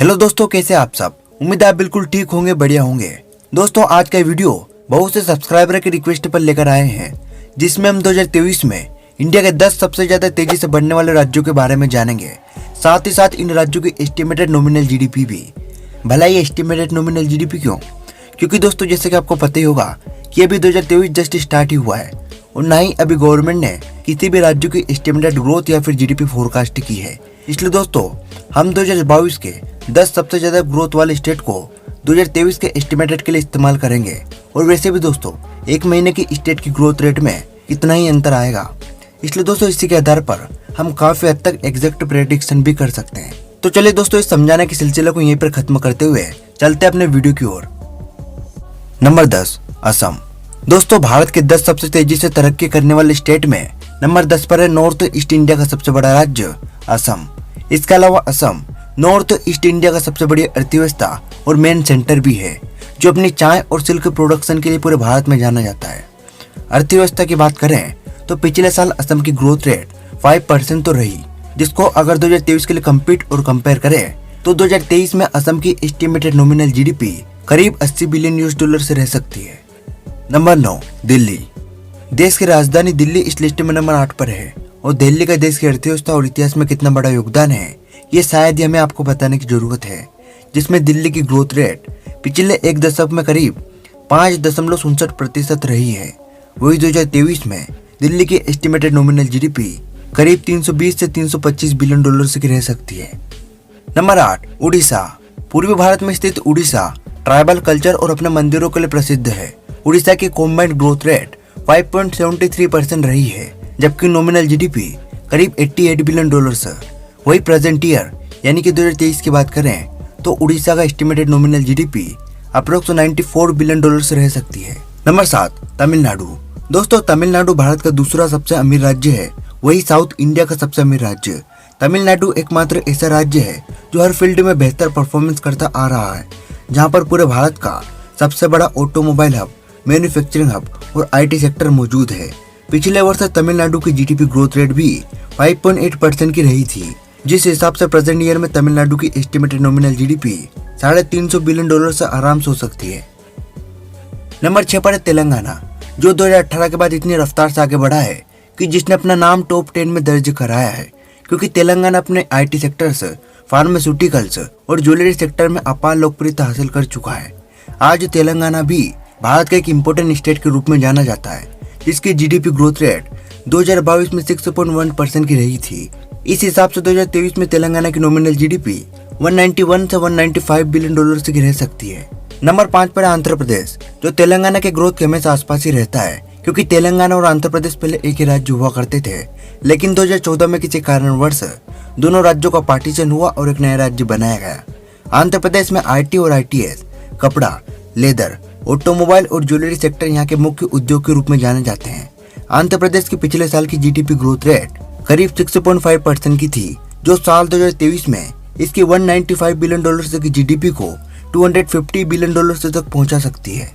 Hello दोस्तों, कैसे आप सब। उम्मीद है आप बिल्कुल ठीक होंगे, बढ़िया होंगे। दोस्तों, आज का वीडियो बहुत से सब्सक्राइबर की रिक्वेस्ट पर लेकर आए हैं, जिसमें हम 2023 में इंडिया के 10 सबसे ज्यादा तेजी से बढ़ने वाले राज्यों के बारे में जानेंगे। साथ ही साथ इन राज्यों की एस्टिमेटेड नॉमिनल जीडीपी भी। भला ये एस्टिमेटेड नॉमिनल जीडीपी क्यों? क्योंकि दोस्तों, जैसे कि आपको पता ही होगा कि अभी 2023 जस्ट स्टार्ट ही हुआ है और ना ही अभी गवर्नमेंट ने किसी भी राज्य की एस्टिमेटेड ग्रोथ या फिर जीडीपी फोरकास्ट की है। इसलिए दोस्तों, हम 2022 के 10 सबसे ज्यादा ग्रोथ वाले स्टेट को 2023 के एस्टिमेटेड के लिए इस्तेमाल करेंगे। और वैसे भी दोस्तों, एक महीने की स्टेट की ग्रोथ रेट में कितना ही अंतर आएगा। इसलिए दोस्तों, इसी के आधार पर हम काफी हद तक एग्जैक्ट प्रेडिक्शन भी कर सकते हैं। तो चलिए दोस्तों, इस समझाने के सिलसिले को यहीं पर खत्म करते हुए चलते अपने वीडियो की ओर। नंबर 10, असम। दोस्तों, भारत के 10 सबसे तेजी से तरक्की करने वाले स्टेट में नंबर 10 पर है नॉर्थ ईस्ट इंडिया का सबसे बड़ा राज्य असम। इसके अलावा असम नॉर्थ ईस्ट इंडिया का सबसे बड़ी अर्थव्यवस्था और मेन सेंटर भी है, जो अपनी चाय और सिल्क प्रोडक्शन के लिए पूरे भारत में जाना जाता है। अर्थव्यवस्था की बात करें तो पिछले साल असम की ग्रोथ रेट 5% तो रही, जिसको अगर 2023 के लिए कंपीट और कंपेयर करें तो 2023 में असम की एस्टिमेटेड नॉमिनल जीडीपी करीब $80 बिलियन से रह सकती है। नंबर 9, दिल्ली। देश की राजधानी दिल्ली इस लिस्ट में नंबर 8 पर है और दिल्ली का देश की अर्थव्यवस्था और इतिहास में कितना बड़ा योगदान है, ये शायद ही हमें आपको बताने की जरूरत है। जिसमें दिल्ली की ग्रोथ रेट पिछले एक दशक में करीब 5.67% रही है। वही 2023 में दिल्ली की एस्टिमेटेड नॉमिनल जीडीपी करीब 320 से 325 बिलियन डॉलर की रह सकती है। नंबर 8, उड़ीसा। पूर्वी भारत में स्थित उड़ीसा ट्राइबल कल्चर और अपने मंदिरों के लिए प्रसिद्ध है। उड़ीसा की कॉम्बाइंड ग्रोथ रेट 5.73% रही है, जबकि नॉमिनल जीडीपी करीब $88 बिलियन है। वही प्रेजेंट ईयर यानी कि 2023 की बात करें तो उड़ीसा का estimated nominal GDP approx $94 billion रह सकती है। नंबर 7, तमिलनाडु। दोस्तों, तमिलनाडु भारत का दूसरा सबसे अमीर राज्य है, वही साउथ इंडिया का सबसे अमीर राज्य। तमिलनाडु एकमात्र ऐसा राज्य है जो हर फील्ड में बेहतर परफॉर्मेंस करता आ रहा है, जहाँ पर पूरे भारत का सबसे बड़ा ऑटोमोबाइल हब, मैन्युफैक्चरिंग हब और IT सेक्टर मौजूद है। पिछले वर्ष तमिलनाडु की जीडीपी ग्रोथ रेट भी 5.8% की रही थी, जिस हिसाब से प्रेजेंट ईयर में तमिलनाडु की एस्टिमेटेड नॉमिनल जीडीपी $350 बिलियन से आराम से हो सकती है। नंबर 6 पर है तेलंगाना, जो 2018 के बाद इतनी रफ्तार से आगे बढ़ा है कि जिसने अपना नाम टॉप 10 में दर्ज कराया है, क्योंकि तेलंगाना अपने IT सेक्टर्स, फार्मास्यूटिकल्स और ज्वेलरी सेक्टर में अपार लोकप्रियता हासिल कर चुका है। आज तेलंगाना भी भारत का एक इम्पोर्टेंट स्टेट के रूप में जाना जाता है, जिसकी जीडीपी ग्रोथ रेट 2022 में 6.1% की रही थी। इस हिसाब से 2023 में तेलंगाना की नॉमिनल जीडीपी 191 से 195 बिलियन डॉलर की रह सकती है। नंबर 5 पर आंध्र प्रदेश, जो तेलंगाना के ग्रोथ के हमेशा आसपास ही रहता है, क्योंकि तेलंगाना और आंध्र प्रदेश पहले एक ही राज्य हुआ करते थे, लेकिन 2014 में किसी कारणवश दोनों राज्यों का पार्टीशन हुआ और एक नया राज्य बनाया गया। आंध्र प्रदेश में IT और ITS, कपड़ा, लेदर, ऑटोमोबाइल और ज्वेलरी सेक्टर यहाँ के मुख्य उद्योग के रूप में जाने जाते हैं। आंध्र प्रदेश की पिछले साल की जीडीपी ग्रोथ रेट करीब 6.5% की थी, जो साल 2023 में इसकी $195 बिलियन की जीडीपी को $250 बिलियन तक पहुंचा सकती है।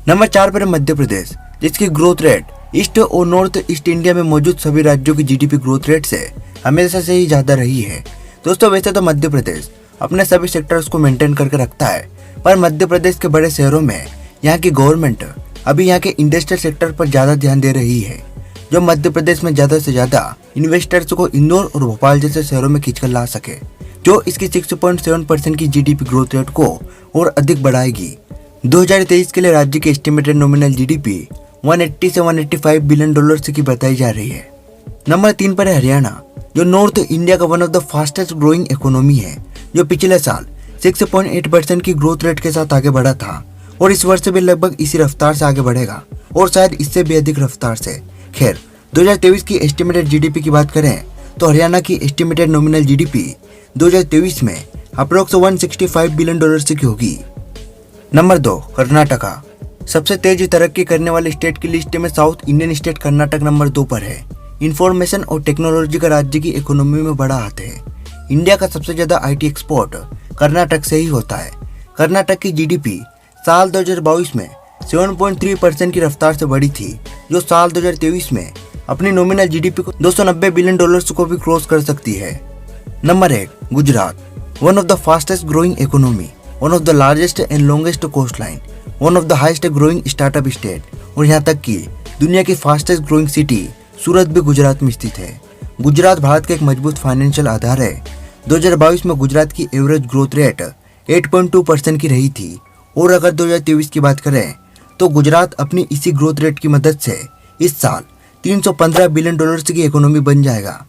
नंबर 4 पर मध्य प्रदेश, जिसकी ग्रोथ रेट ईस्ट और नॉर्थ ईस्ट इंडिया में मौजूद सभी राज्यों की जीडीपी ग्रोथ रेट से हमेशा से ही ज्यादा रही है। दोस्तों, वैसे तो मध्य प्रदेश अपने सभी सेक्टर्स को मेंटेन करके रखता है, पर मध्य प्रदेश के बड़े शहरों में यहाँ की गवर्नमेंट अभी यहाँ के इंडस्ट्रियल सेक्टर पर ज्यादा ध्यान दे रही है, जो मध्य प्रदेश में ज्यादा से ज्यादा इन्वेस्टर्स को इंदौर और भोपाल जैसे शहरों में खींचकर ला सके, जो इसकी 6.7% की जीडीपी ग्रोथ रेट को और अधिक बढ़ाएगी। 2023 के लिए राज्य की एस्टिमेटेड नॉमिनल जीडीपी 180 से 185 बिलियन डॉलर की बताई जा रही है। नंबर 3 पर है हरियाणा, जो नॉर्थ इंडिया का one of the fastest growing economy है, जो पिछले साल 6.8% की ग्रोथ रेट के साथ आगे बढ़ा था और इस वर्ष भी लगभग इसी रफ्तार से आगे बढ़ेगा और शायद इससे भी अधिक रफ्तार से। खैर, 2023 की एस्टिमेटेड जीडीपी की बात करें तो हरियाणा की एस्टिमेटेड नॉमिनल जीडीपी 2023 में अप्रोक्स $165 बिलियन की होगी। नंबर 2, कर्नाटका। सबसे तेज तरक्की करने वाले स्टेट की लिस्ट में south Indian state Karnataka number 2 पर है। इंफॉर्मेशन और टेक्नोलॉजी का राज्य की इकोनॉमी में बड़ा हाथ है। इंडिया का सबसे ज्यादा IT एक्सपोर्ट कर्नाटक से ही होता है। कर्नाटक की जीडीपी साल 2022 में 7.3% की रफ्तार से बढ़ी थी, जो साल 2023 में अपनी नॉमिनल जीडीपी को $290 बिलियन को भी क्रॉस कर सकती है। Number 1, Gujarat. One of the fastest growing economy, one of the largest and longest coast line, one of the highest growing startup state और यहाँ तक कि दुनिया की फास्टेस्ट ग्रोइंग सिटी सूरत भी गुजरात में स्थित है। गुजरात भारत का एक मजबूत फाइनेंशियल आधार है। 2022 में गुजरात की एवरेज ग्रोथ रेट 8.2% की रही थी और अगर 2023 की बात करें तो गुजरात अपनी इसी ग्रोथ रेट की मदद से इस साल $315 बिलियन की इकोनॉमी बन जाएगा।